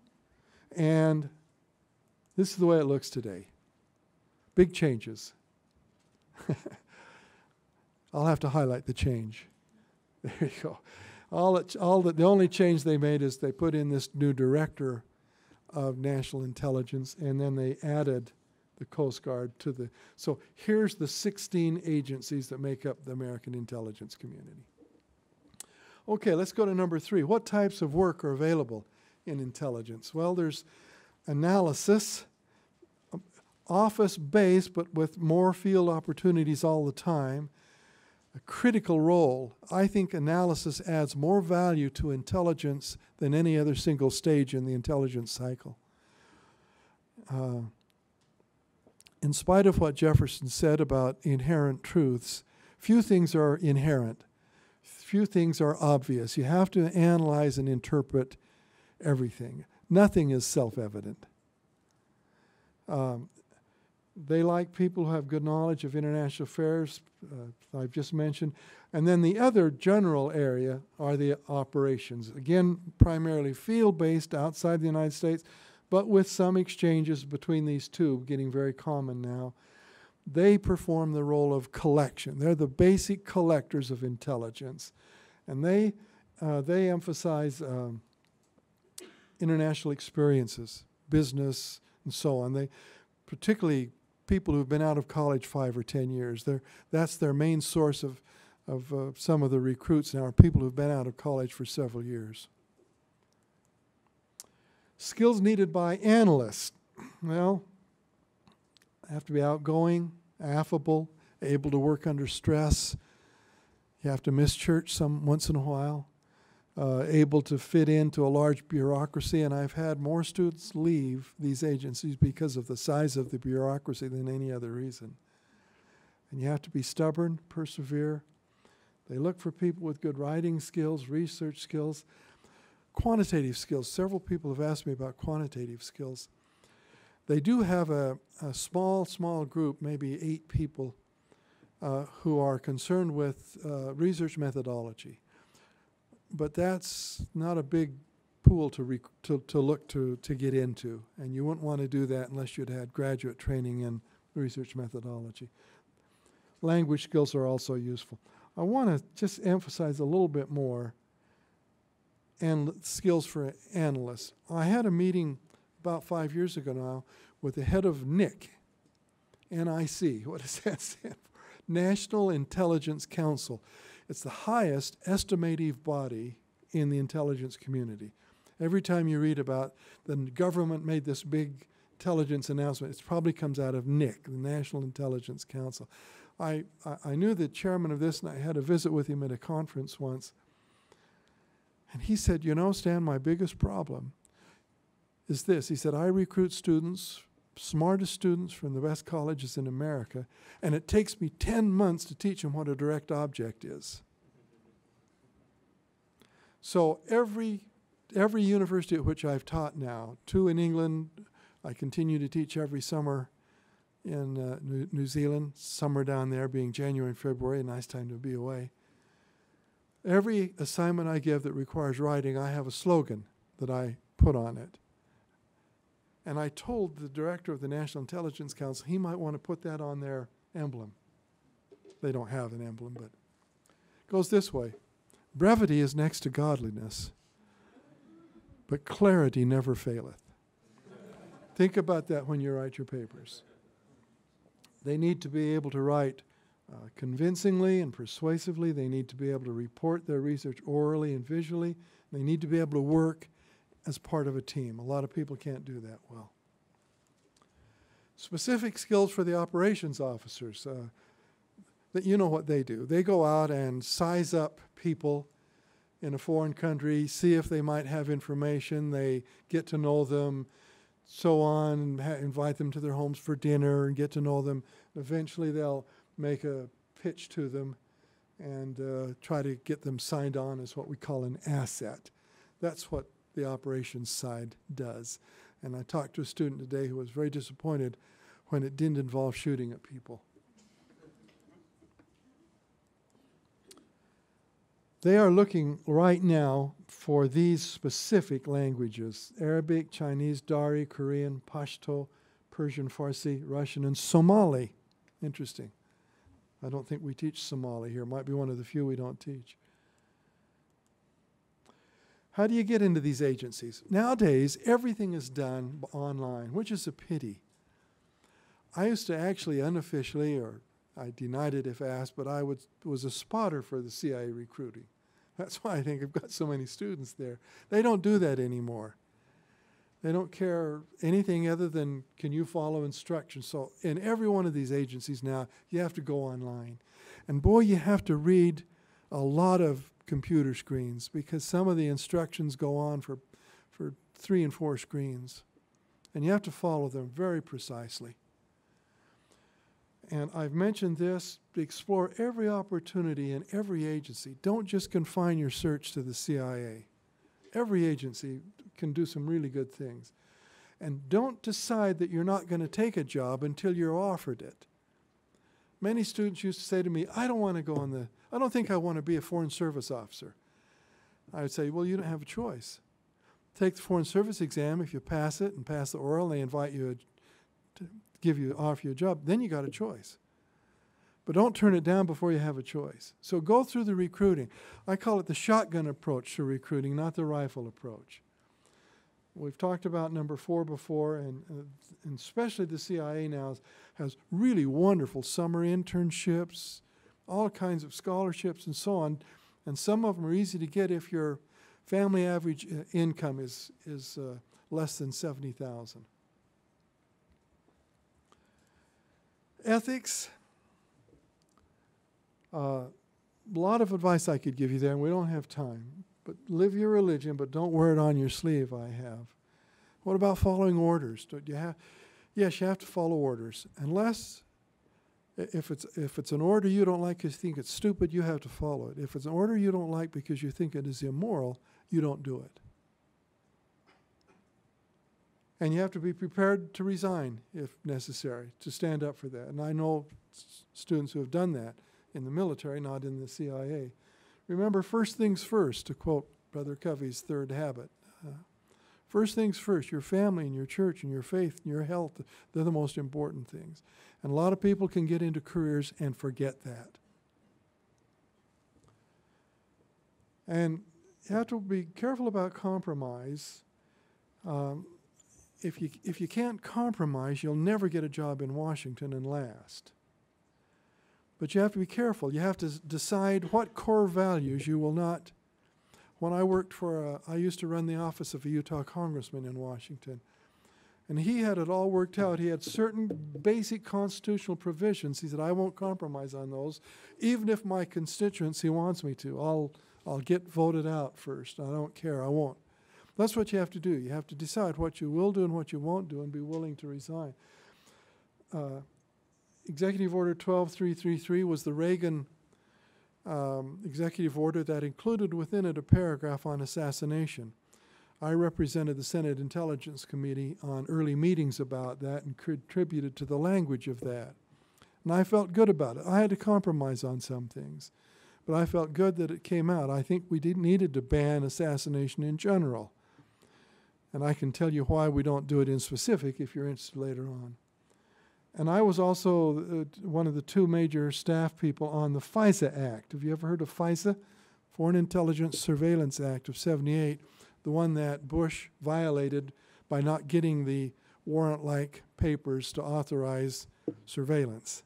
and this is the way it looks today. Big changes. I'll have to highlight the change. There you go. The only change they made is they put in this new director of national intelligence, and then they added the Coast Guard to the... So here's the 16 agencies that make up the American intelligence community. Okay, let's go to number 3. What types of work are available in intelligence? Well, there's analysis, office-based, but with more field opportunities all the time. A critical role. I think analysis adds more value to intelligence than any other single stage in the intelligence cycle. In spite of what Jefferson said about inherent truths, few things are inherent. Few things are obvious. You have to analyze and interpret everything. Nothing is self-evident. They like people who have good knowledge of international affairs, I've just mentioned. And then the other general area are the operations. Again, primarily field-based outside the United States, but with some exchanges between these two getting very common now. They perform the role of collection. They're the basic collectors of intelligence. And they emphasize international experiences, business, and so on. They, particularly people who've been out of college 5 or 10 years, that's their main source of some of the recruits now are people who've been out of college for several years. Skills needed by analysts. Well, have to be outgoing, affable, able to work under stress. You have to miss church once in a while. Able to fit into a large bureaucracy, and I've had more students leave these agencies because of the size of the bureaucracy than any other reason. And you have to be stubborn, persevere. They look for people with good writing skills, research skills, quantitative skills. Several people have asked me about quantitative skills. They do have a small group, maybe 8 people, who are concerned with research methodology. But that's not a big pool to look to get into, and you wouldn't want to do that unless you'd had graduate training in research methodology. Language skills are also useful. I want to just emphasize a little bit more and skills for analysts. I had a meeting about 5 years ago now with the head of NIC, N-I-C. What does that stand for? National Intelligence Council. It's the highest estimative body in the intelligence community. Every time you read about the government made this big intelligence announcement, it probably comes out of NIC, the National Intelligence Council. I knew the chairman of this, and I had a visit with him at a conference once. And he said, you know, Stan, my biggest problem is this. He said, I recruit students, smartest students from the best colleges in America, and it takes me 10 months to teach them what a direct object is. So every university at which I've taught now, 2 in England, I continue to teach every summer in New Zealand, summer down there being January and February, a nice time to be away. Every assignment I give that requires writing, I have a slogan that I put on it. And I told the director of the National Intelligence Council he might want to put that on their emblem. They don't have an emblem, but it goes this way. Brevity is next to godliness, but clarity never faileth. Think about that when you write your papers. They need to be able to write convincingly and persuasively. They need to be able to report their research orally and visually. They need to be able to work as part of a team. A lot of people can't do that well. Specific skills for the operations officers. That you know what they do. They go out and size up people in a foreign country, see if they might have information. They get to know them, so on, invite them to their homes for dinner and get to know them. Eventually they'll make a pitch to them and try to get them signed on as what we call an asset. That's what the operations side does. And I talked to a student today who was very disappointed when it didn't involve shooting at people. They are looking right now for these specific languages: Arabic, Chinese, Dari, Korean, Pashto, Persian, Farsi, Russian, and Somali. Interesting. I don't think we teach Somali here. Might be one of the few we don't teach. How do you get into these agencies? Nowadays, everything is done online, which is a pity. I used to actually unofficially, or I denied it if asked, but I was a spotter for the CIA recruiting. That's why I think I've got so many students there. They don't do that anymore. They don't care anything other than, can you follow instructions? So in every one of these agencies now, you have to go online. And boy, you have to read a lot of computer screens, because some of the instructions go on for 3 and 4 screens. And you have to follow them very precisely. And I've mentioned this, to explore every opportunity in every agency. Don't just confine your search to the CIA. Every agency can do some really good things. And don't decide that you're not going to take a job until you're offered it. Many students used to say to me, I don't think I want to be a Foreign Service officer. I would say, well, you don't have a choice. Take the Foreign Service exam. If you pass it and pass the oral, and they invite you to offer you a job, then you got a choice. But don't turn it down before you have a choice. So go through the recruiting. I call it the shotgun approach to recruiting, not the rifle approach. We've talked about number 4 before, and especially the CIA now has really wonderful summer internships, all kinds of scholarships and so on. And some of them are easy to get if your family average income is less than $70,000. Ethics. A lot of advice I could give you there, and we don't have time. But live your religion, but don't wear it on your sleeve, I have. What about following orders? Yes, you have to follow orders. Unless, if it's an order you don't like because you think it's stupid, you have to follow it. If it's an order you don't like because you think it is immoral, you don't do it. And you have to be prepared to resign if necessary, to stand up for that. And I know students who have done that in the military, not in the CIA. Remember, first things first, to quote Brother Covey's third habit. First things first, your family and your church and your faith and your health, they're the most important things. And a lot of people can get into careers and forget that. And you have to be careful about compromise. if you can't compromise, you'll never get a job in Washington and last. But you have to be careful. You have to decide what core values you will not. When I worked I used to run the office of a Utah congressman in Washington. And he had it all worked out. He had certain basic constitutional provisions. He said, I won't compromise on those. Even if my constituency wants me to, I'll get voted out first. I don't care. I won't. That's what you have to do. You have to decide what you will do and what you won't do and be willing to resign. Executive Order 12333 was the Reagan executive order that included within it a paragraph on assassination. I represented the Senate Intelligence Committee on early meetings about that and contributed to the language of that. And I felt good about it. I had to compromise on some things, but I felt good that it came out. I think we needed to ban assassination in general. And I can tell you why we don't do it in specific if you're interested later on. And I was also one of the two major staff people on the FISA Act. Have you ever heard of FISA? Foreign Intelligence Surveillance Act of '78. The one that Bush violated by not getting the warrant-like papers to authorize surveillance.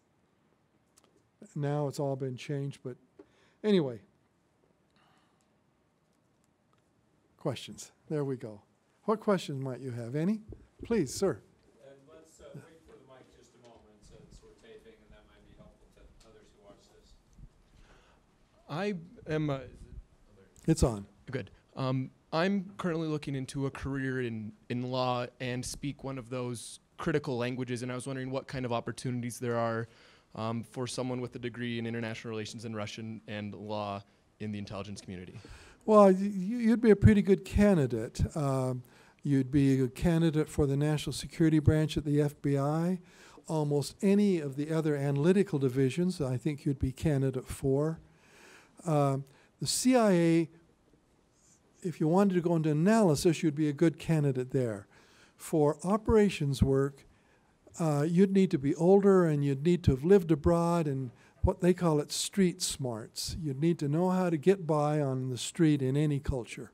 Now it's all been changed, but anyway. Questions? There we go. What questions might you have? Any? Please, sir. And let's wait for the mic just a moment since we're taping, and that might be helpful to others who watch this. I am... It's on. Good. I'm currently looking into a career in law and speak one of those critical languages, and I was wondering what kind of opportunities there are for someone with a degree in international relations and Russian and law in the intelligence community. Well, you'd be a pretty good candidate. You'd be a candidate for the National Security Branch at the FBI. Almost any of the other analytical divisions, I think you'd be candidate for. The CIA, if you wanted to go into analysis, you'd be a good candidate there. For operations work, you'd need to be older and you'd need to have lived abroad and what they call it street smarts. You'd need to know how to get by on the street in any culture.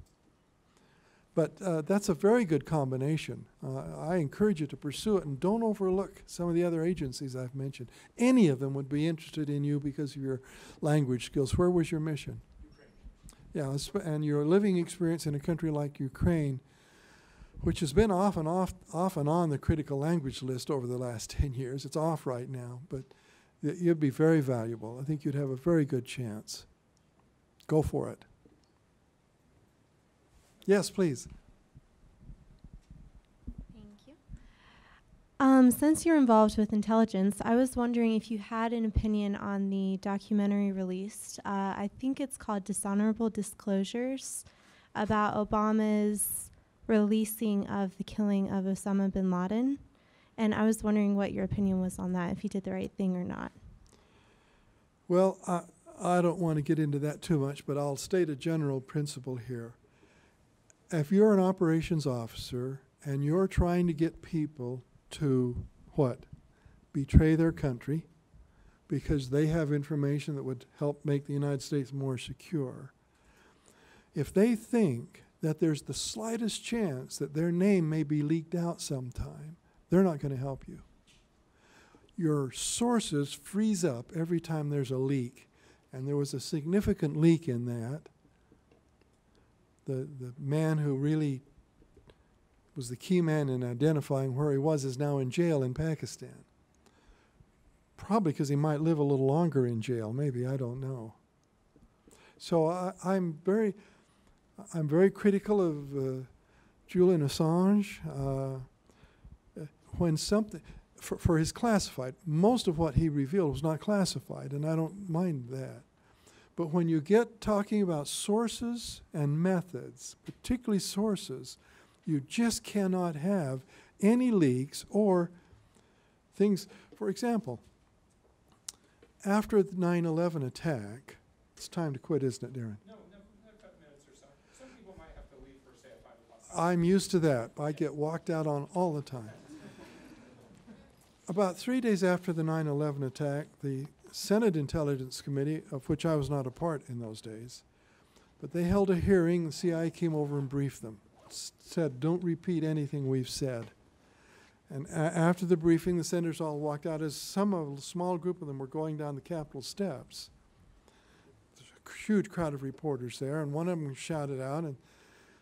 But that's a very good combination. I encourage you to pursue it and don't overlook some of the other agencies I've mentioned. Any of them would be interested in you because of your language skills. Where was your mission? Yeah, and your living experience in a country like Ukraine, which has been off and on the critical language list over the last 10 years. It's off right now, but you'd be very valuable. I think you'd have a very good chance. Go for it. Yes, please. Thank you. Since you're involved with intelligence, I was wondering if you had an opinion on the documentary released. I think it's called Dishonorable Disclosures, about Obama's releasing of the killing of Osama bin Laden. And I was wondering what your opinion was on that, if he did the right thing or not. Well, I don't want to get into that too much, but I'll state a general principle here. If you're an operations officer and you're trying to get people to, what? Betray their country because they have information that would help make the United States more secure. If they think that there's the slightest chance that their name may be leaked out sometime, they're not going to help you. Your sources freeze up every time there's a leak, and there was a significant leak in that. The man who really was the key man in identifying where he was is now in jail in Pakistan. Probably because he might live a little longer in jail, maybe, I don't know. So I'm very critical of Julian Assange. When something, for his classified, most of what he revealed was not classified, and I don't mind that. But when you get talking about sources and methods, particularly sources, you just cannot have any leaks or things. For example, after the 9/11 attack, it's time to quit, isn't it, Darren? No, 5 minutes or so. Some people might have to leave for, say, at 5 o'clock. I'm used to that. I get walked out on all the time. About 3 days after the 9/11 attack, the Senate Intelligence Committee, of which I was not a part in those days, but they held a hearing. The CIA came over and briefed them. Said, don't repeat anything we've said. And after the briefing, the senators all walked out as a small group of them were going down the Capitol steps. There's a huge crowd of reporters there, and one of them shouted out and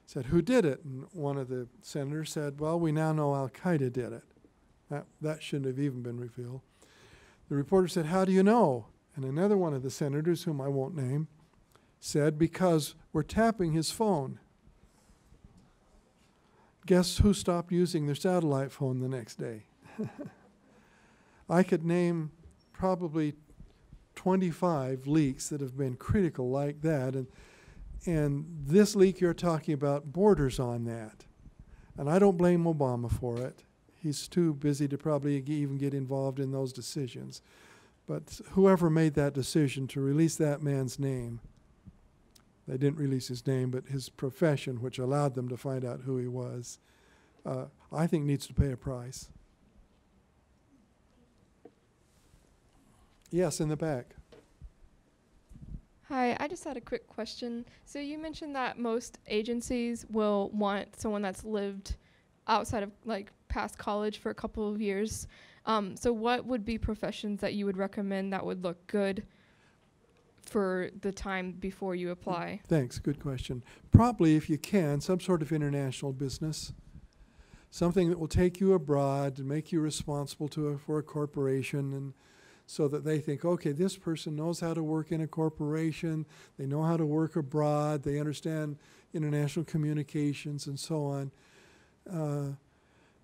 said, "Who did it?" And one of the senators said, "Well, we now know Al-Qaeda did it." That shouldn't have even been revealed. The reporter said, "How do you know?" And another one of the senators, whom I won't name, said, "Because we're tapping his phone." Guess who stopped using their satellite phone the next day? I could name probably 25 leaks that have been critical like that, and this leak you're talking about borders on that. And I don't blame Obama for it. He's too busy to probably even get involved in those decisions. But whoever made that decision to release that man's name, they didn't release his name, but his profession, which allowed them to find out who he was, I think needs to pay a price. Yes, in the back. Hi, I just had a quick question. So you mentioned that most agencies will want someone that's lived outside of like past college for a couple of years. So what would be professions that you would recommend that would look good for the time before you apply? Thanks, good question. Probably, if you can, some sort of international business. Something that will take you abroad and make you responsible for a corporation, and so that they think, okay, this person knows how to work in a corporation, they know how to work abroad, they understand international communications and so on.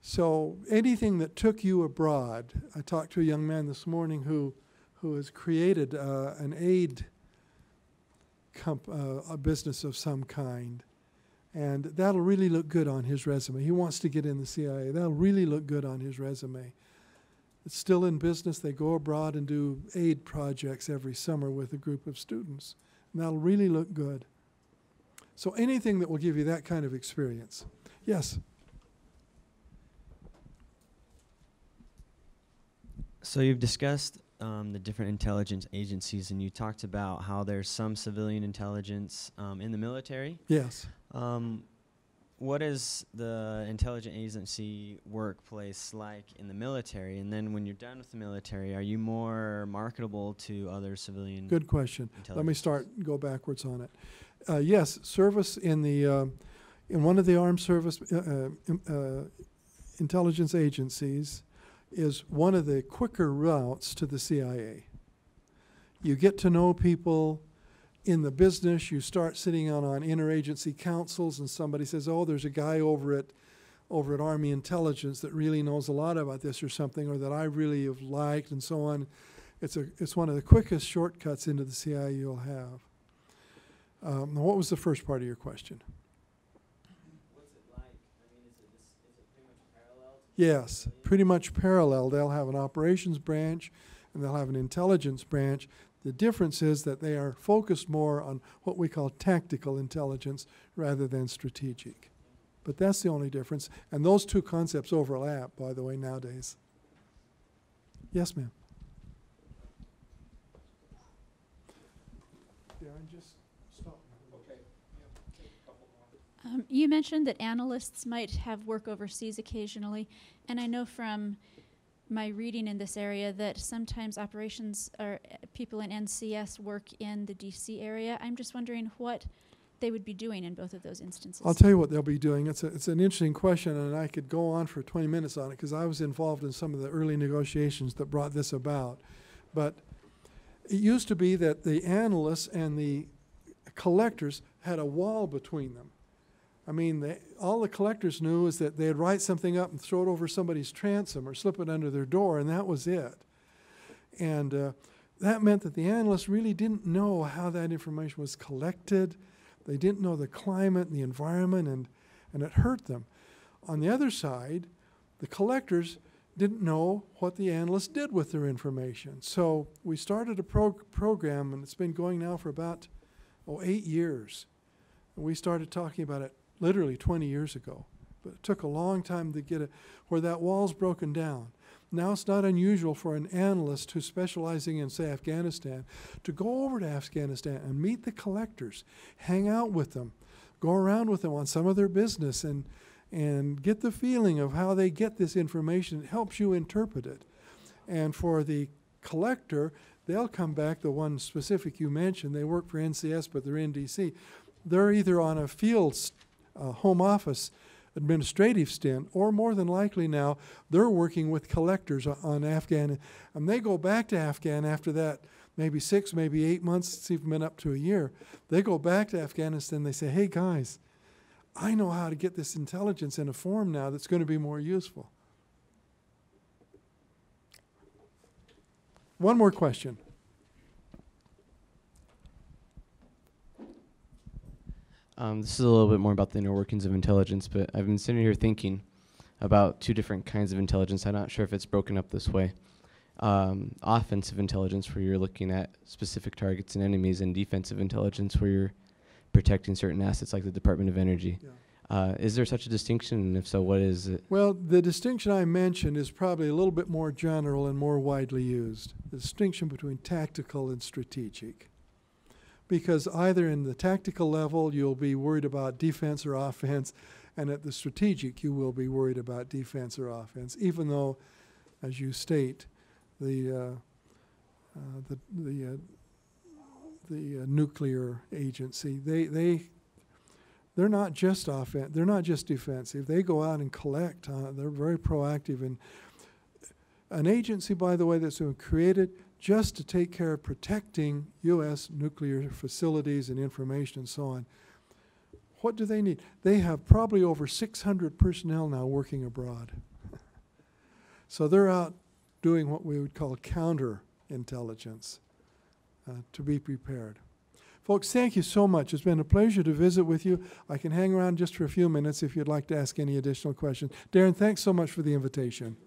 So anything that took you abroad. I talked to a young man this morning who has created an aid a business of some kind. And that'll really look good on his resume. He wants to get in the CIA. That'll really look good on his resume. It's still in business. They go abroad and do aid projects every summer with a group of students. And that'll really look good. So anything that will give you that kind of experience. Yes? So you've discussed the different intelligence agencies, and you talked about how there's some civilian intelligence in the military. Yes. What is the intelligence agency workplace like in the military? And then when you're done with the military, are you more marketable to other civilian? Good question. Let me go backwards on it. Yes, service in the in one of the armed service intelligence agencies is one of the quicker routes to the CIA. You get to know people in the business. You start sitting on interagency councils, and somebody says, "Oh, there's a guy over at Army Intelligence that really knows a lot about this or something, or that I really have liked," and so on. It's one of the quickest shortcuts into the CIA you'll have. What was the first part of your question? What's it like? I mean, is it pretty much parallel? Yes, pretty much parallel. They'll have an operations branch and they'll have an intelligence branch. The difference is that they are focused more on what we call tactical intelligence rather than strategic. But that's the only difference. And those two concepts overlap, by the way, nowadays. Yes, ma'am. Yeah, and just stop. Okay. Yeah, take a couple more. You mentioned that analysts might have work overseas occasionally, and I know from my reading in this area that sometimes operations or people in NCS work in the DC area. I'm just wondering what they would be doing in both of those instances. I'll tell you what they'll be doing. It's an interesting question, and I could go on for 20 minutes on it because I was involved in some of the early negotiations that brought this about. But it used to be that the analysts and the collectors had a wall between them. I mean, all the collectors knew is that they'd write something up and throw it over somebody's transom or slip it under their door, and that was it. And that meant that the analysts really didn't know how that information was collected. They didn't know the climate and the environment, and it hurt them. On the other side, the collectors didn't know what the analysts did with their information. So we started a program, and it's been going now for about 8 years. And we started talking about it literally 20 years ago. But it took a long time to get it where that wall's broken down. Now it's not unusual for an analyst who's specializing in, say, Afghanistan, to go over to Afghanistan and meet the collectors, hang out with them, go around with them on some of their business, and and get the feeling of how they get this information. It helps you interpret it. And for the collector, they'll come back, the one specific you mentioned, they work for NCS, but they're in D.C. They're either on a field home office administrative stint, or more than likely now, they're working with collectors on Afghan. And they go back to Afghan after that, maybe 6, maybe 8 months, it's even been up to a year. They go back to Afghanistan, they say, hey guys, I know how to get this intelligence in a form now that's going to be more useful. One more question. This is a little bit more about the inner workings of intelligence, but I've been sitting here thinking about two different kinds of intelligence. I'm not sure if it's broken up this way. Offensive intelligence, where you're looking at specific targets and enemies, and defensive intelligence, where you're protecting certain assets like the Department of Energy. Yeah. Is there such a distinction, and if so, what is it? Well, the distinction I mentioned is probably a little bit more general and more widely used. The distinction between tactical and strategic. Because either in the tactical level, you'll be worried about defense or offense, and at the strategic, you will be worried about defense or offense, even though, as you state, the nuclear agency, they're not just they're not just defensive. They go out and collect. They're very proactive. And an agency, by the way, that's been created just to take care of protecting U.S. nuclear facilities and information and so on. What do they need? They have probably over 600 personnel now working abroad. So they're out doing what we would call counterintelligence to be prepared. Folks, thank you so much. It's been a pleasure to visit with you. I can hang around just for a few minutes if you'd like to ask any additional questions. Darren, thanks so much for the invitation.